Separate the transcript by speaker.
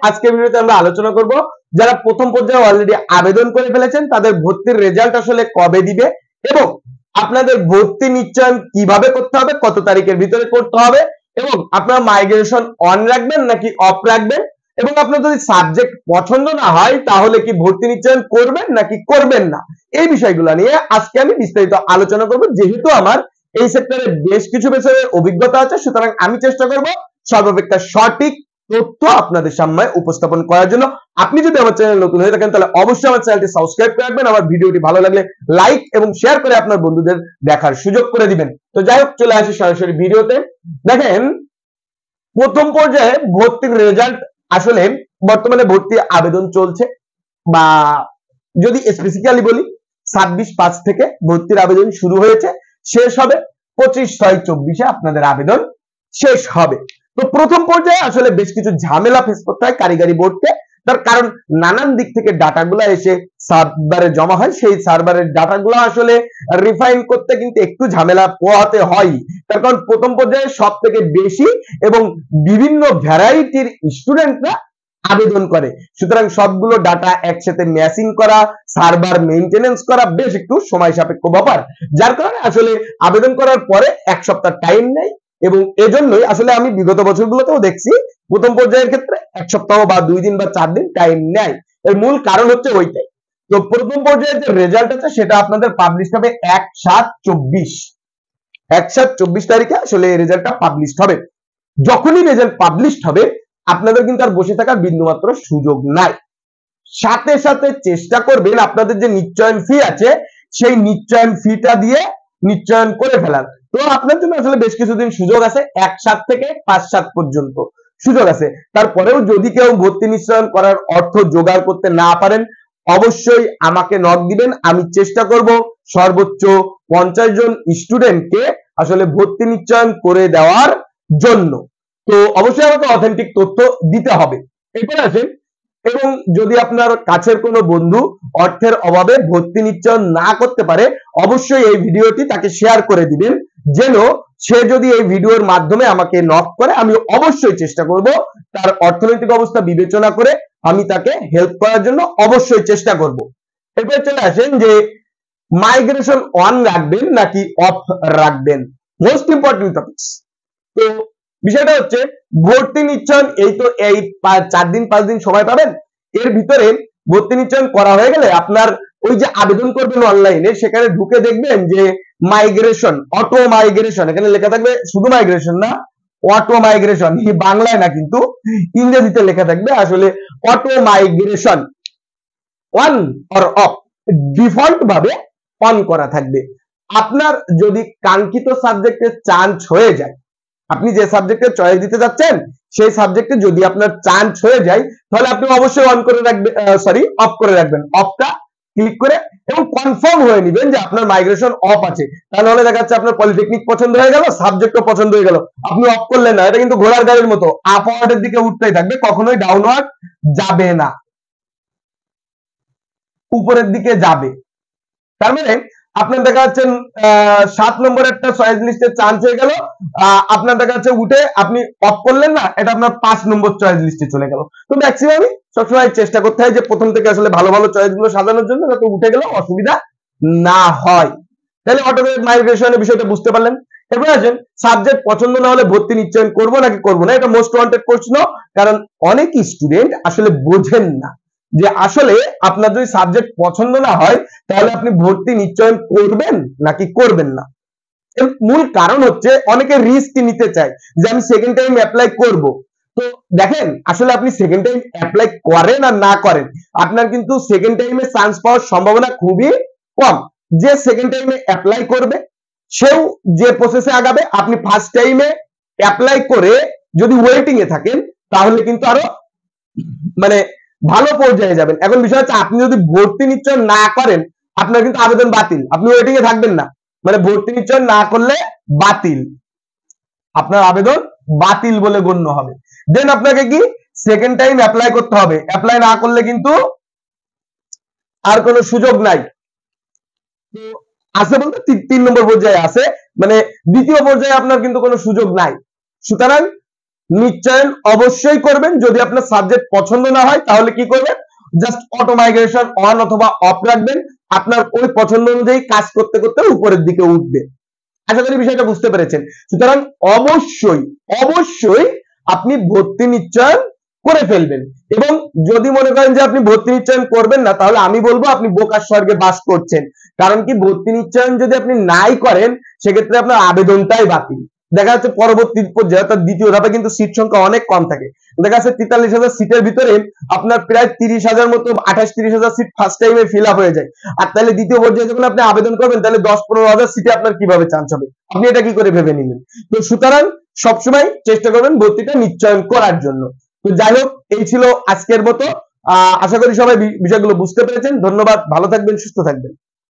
Speaker 1: আজকে ভিডিওতে আমরা আলোচনা করব যারা প্রথম পর্যায়ে অলরেডি আবেদন করে ফেলেছেন তাদের ভর্তির রেজাল্ট আসলে কবে দিবে এবং আপনাদের ভর্তি নিশ্চয়ন কিভাবে করতে হবে, কত তারিখের ভিতরে করতে হবে এবং আপনারা মাইগ্রেশন অন রাখবেন নাকি অফ রাখবেন এবং আপনার যদি সাবজেক্ট পছন্দ না হয় তাহলে কি ভর্তি নিশ্চয়ন করবেন নাকি করবেন না, এই বিষয়গুলো নিয়ে আজকে আমি বিস্তারিত আলোচনা করব। যেহেতু আমার এই সেক্টরে বেশ কিছু বিষয়ে অভিজ্ঞতা আছে, সুতরাং আমি চেষ্টা করব সর্বাপেক্ষা সঠিক তথ্য আপনাদের সামনে উপস্থাপন করার জন্য। আপনি যদি আমার চ্যানেল নতুন হয়ে থাকেন তাহলে অবশ্যই আমার চ্যানেলটি সাবস্ক্রাইব করে রাখবেন, আমার ভিডিওটি ভালো লাগলে লাইক এবং শেয়ার করে আপনার বন্ধুদের দেখার সুযোগ করে দিবেন। তো যাই হোক, চলে আসি সরাসরি ভিডিওতে। দেখেন, প্রথম পর্যায়ে ভর্তির রেজাল্ট আসলে বর্তমানে ভর্তি আবেদন চলছে, বা যদি স্পেসিফিক্যালি বলি 26/5 থেকে ভর্তির আবেদন শুরু হয়েছে, শেষ হবে 25/6/24 আপনাদের আবেদন শেষ হবে। তো প্রথম পর্যায়ে আসলে বেশ কিছু ঝামেলা ফেস করতে হয় কারিগরি বোর্ডকে, তার কারণ নানান দিক থেকে ডাটাগুলো এসে সার্ভারে জমা হয়, সেই সার্ভারের ডাটাগুলো আসলে রিফাইন করতে কিন্তু একটু ঝামেলা পোহাতে হয়। তার কারণ প্রথম পর্যায়ে সব থেকে বেশি এবং বিভিন্ন ভ্যারাইটির স্টুডেন্টরা আবেদন করে, সুতরাং সবগুলো ডাটা একসাথে ম্যাচিং করা, সার্ভার মেইনটেনেন্স করা বেশ একটু সময় সাপেক্ষ ব্যাপার, যার কারণে আসলে আবেদন করার পরে এক সপ্তাহ টাইম নেই এবং এজন্যই আসলে আমি বিগত বছরগুলোতেও দেখছি প্রথম পর্যায়ের ক্ষেত্রে এক সপ্তাহ বা 2 দিন বা 4 দিন টাইম নেয়। এর মূল কারণ হচ্ছে ওইটাই। তো প্রথম পর্যায়ের যে রেজাল্ট আছে সেটা আপনাদের পাবলিশ হবে 1/7/24 তারিখে আসলে এই রেজাল্টটা পাবলিশ হবে। যখনই রেজাল্ট পাবলিশ হবে আপনাদের কিন্তু আর বসে থাকার বিন্দুমাত্র সুযোগ নাই, সাথে সাথে চেষ্টা করবেন আপনাদের যে নিশ্চয়ন ফি আছে সেই নিশ্চয়ন ফিটা দিয়ে নিশ্চয়ন করে ফেলার। তো আপনার জন্য আসলে বেশ কিছুদিন সুযোগ আছে, 1/7 থেকে 5/7 পর্যন্ত সুযোগ আছে। তারপরেও যদি কেউ ভর্তি নিশ্চয়ন করার অর্থ জোগাড় করতে না পারেন অবশ্যই আমাকে নক দিবেন, আমি চেষ্টা করব সর্বোচ্চ 50 জন স্টুডেন্টকে আসলে ভর্তি নিশ্চয়ন করে দেওয়ার জন্য। তো অবশ্যই আমাকে অথেন্টিক তথ্য দিতে হবে। এরপর আসেন, এবং যদি আপনার কাছের কোনো বন্ধু অর্থের অভাবে ভর্তি নিশ্চয়ন না করতে পারে অবশ্যই এই ভিডিওটি তাকে শেয়ার করে দিবেন, যেন সে যদি এই ভিডিওর মাধ্যমে আমাকে নক করে আমি অবশ্যই চেষ্টা করব তার অর্থনৈতিক অবস্থা বিবেচনা করে আমি তাকে হেল্প করার জন্য অবশ্যই চেষ্টা করব। এরপর চলে আসেন যে মাইগ্রেশন অন রাখবেন নাকি অফ রাখবেন, মোস্ট ইম্পর্টেন্ট টপিকস। তো বিষয়টা হচ্ছে ভর্তি নিশ্চয়ন এই তো এই 4 দিন 5 দিন সময় পাবেন, এর ভিতরে ভর্তি নিশ্চয়ন করা হয়ে গেলে আপনার ওই যে আবেদন করবেন অনলাইনে সেখানে ঢুকে দেখবেন যে মাইগ্রেশন, অটো মাইগ্রেশন, এখানে লেখা থাকবে শুধু মাইগ্রেশন না, অটো মাইগ্রেশন, বাংলায় না কিন্তু ইংরেজিতে লেখা থাকবে আসলে auto migration on or of, default ভাবে অন করা থাকবে। আপনার যদি কাঙ্ক্ষিত সাবজেক্টে চান্স হয়ে যায়, আপনি যে সাবজেক্টে চয়েস দিতে যাচ্ছেন সেই সাবজেক্টে যদি আপনার চান্স হয়ে যায় তাহলে আপনি অবশ্যই অন করে রাখবেন, অফ করে রাখবেন, অফটা ক্লিক করে এবং কনফার্ম হয়ে নেবেন যে আপনার মাইগ্রেশন অফ আছে। তাহলে দেখা যাচ্ছে আপনার পলিটেকনিক পছন্দ হয়ে গেল, সাবজেক্টও পছন্দ হয়ে গেল, আপনি অফ করলেন না, এটা কিন্তু ঘোড়ার গাড়ির মতো আপওয়ার্ডের দিকে উঠতেই থাকবে, কখনোই ডাউনওয়ার্ড যাবে না, উপরের দিকে যাবে। তার মানে আপনার দেখা যাচ্ছে 7 নম্বরের একটা চয়েস লিস্টে চান্স হয়ে গেল, আপনার দেখা যাচ্ছে উঠে আপনি অফ করলেন না, এটা আপনার 5 নম্বর চয়েস লিস্টে চলে গেল। তো ম্যাক্সিমামই সবসময় চেষ্টা করতে হয় যে প্রথম থেকে আসলে ভালো ভালো চয়েস গুলো সাজানোর জন্য, যাতে উঠে গেলে অসুবিধা না হয়। তাহলে অটোমেটিক মাইগ্রেশনের বিষয়টা বুঝতে পারলেন। এরপর আসেন, সাবজেক্ট পছন্দ না হলে ভর্তি নিশ্চয়ন করব নাকি করব না, এটা মোস্ট ওয়ান্টেড প্রশ্ন, কারণ অনেক স্টুডেন্ট আসলে বোঝেন না যে আসলে আপনার যদি সাবজেক্ট পছন্দ না হয় তাহলে আপনি ভর্তি নিশ্চয়ন করবেন নাকি করবেন না। এর মূল কারণ হচ্ছে অনেকে রিস্ক নিতে চায় যে আমি সেকেন্ড টাইম অ্যাপ্লাই করব। তো দেখেন, আসলে আপনি সেকেন্ড টাইম অ্যাপ্লাই করেন আর না করেন আপনার কিন্তু সেকেন্ড টাইমে চান্স পাওয়ার সম্ভাবনা খুবই কম। যে সেকেন্ড টাইমে অ্যাপ্লাই করবে সেও যে প্রসেসে আগাবে, আপনি ফার্স্ট টাইমে অ্যাপ্লাই করে যদি ওয়েটিং এ থাকেন তাহলে কিন্তু আরো মানে ভালো পর্যায়ে যাবেন। এখন বিষয় হচ্ছে আপনি যদি ভর্তি নিশ্চয় না করেন আপনার কিন্তু আবেদন বাতিল, আপনি ওয়েটিং এ থাকবেন না, মানে ভর্তি নিশ্চয় না করলে বাতিল, আপনার আবেদন বাতিল বলে গণ্য হবে। দেন আপনাকে কি সেকেন্ড টাইম অ্যাপ্লাই করতে হবে, অ্যাপ্লাই না করলে কিন্তু আর কোনো সুযোগ নাই। তো আছে বলতে 3 নম্বর পর্যায়ে আছে, মানে দ্বিতীয় পর্যায়ে আপনার কিন্তু কোনো সুযোগ নাই। সুতরাং নিশ্চয়ন অবশ্যই করবেন। যদি আপনার সাবজেক্ট পছন্দ না হয় তাহলে কি করবেন, জাস্ট অটো মাইগ্রেশন অন অথবা অফ রাখবেন, আপনার ওই পছন্দ অনুযায়ী কাজ করতে করতে উপরের দিকে উঠবে। আশা করি বিষয়টা বুঝতে পেরেছেন। সুতরাং অবশ্যই অবশ্যই আপনি ভর্তি নিশ্চয়ন করে ফেলবেন, এবং যদি মনে করেন যে আপনি ভর্তি নিশ্চয়ন করবেন না, তাহলে আমি বলবো আপনি বোকার স্বর্গে বাস করছেন। কারণ কি, ভর্তি নিশ্চয়ন যদি আপনি নাই করেন সেক্ষেত্রে আপনার আবেদনটাই বাতিল। দেখা যাচ্ছে পরবর্তী পর্যায়ে অর্থাৎ দ্বিতীয় ধাপে কিন্তু সিট সংখ্যা অনেক কম থাকে। দেখা যাচ্ছে 43,000 সিটের ভিতরে আপনার প্রায় 30,000 মতো 28-30,000 সিট ফার্স্ট টাইমে ফিল আপ হয়ে যায়। আর তাহলে দ্বিতীয় পর্যায়ে যখন আপনি আবেদন করবেন তাহলে 10-15,000 সিটে আপনার কিভাবে চান্স হবে, আপনি এটা কি করে ভেবে নিলেন? তো সুতরাং সবসময় চেষ্টা করবেন ভর্তিটা নিশ্চয়ন করার জন্য। তো যাই হোক, এই ছিল আজকের মতো। আশা করি সবাই বিষয়গুলো বুঝতে পেরেছেন। ধন্যবাদ, ভালো থাকবেন, সুস্থ থাকবেন।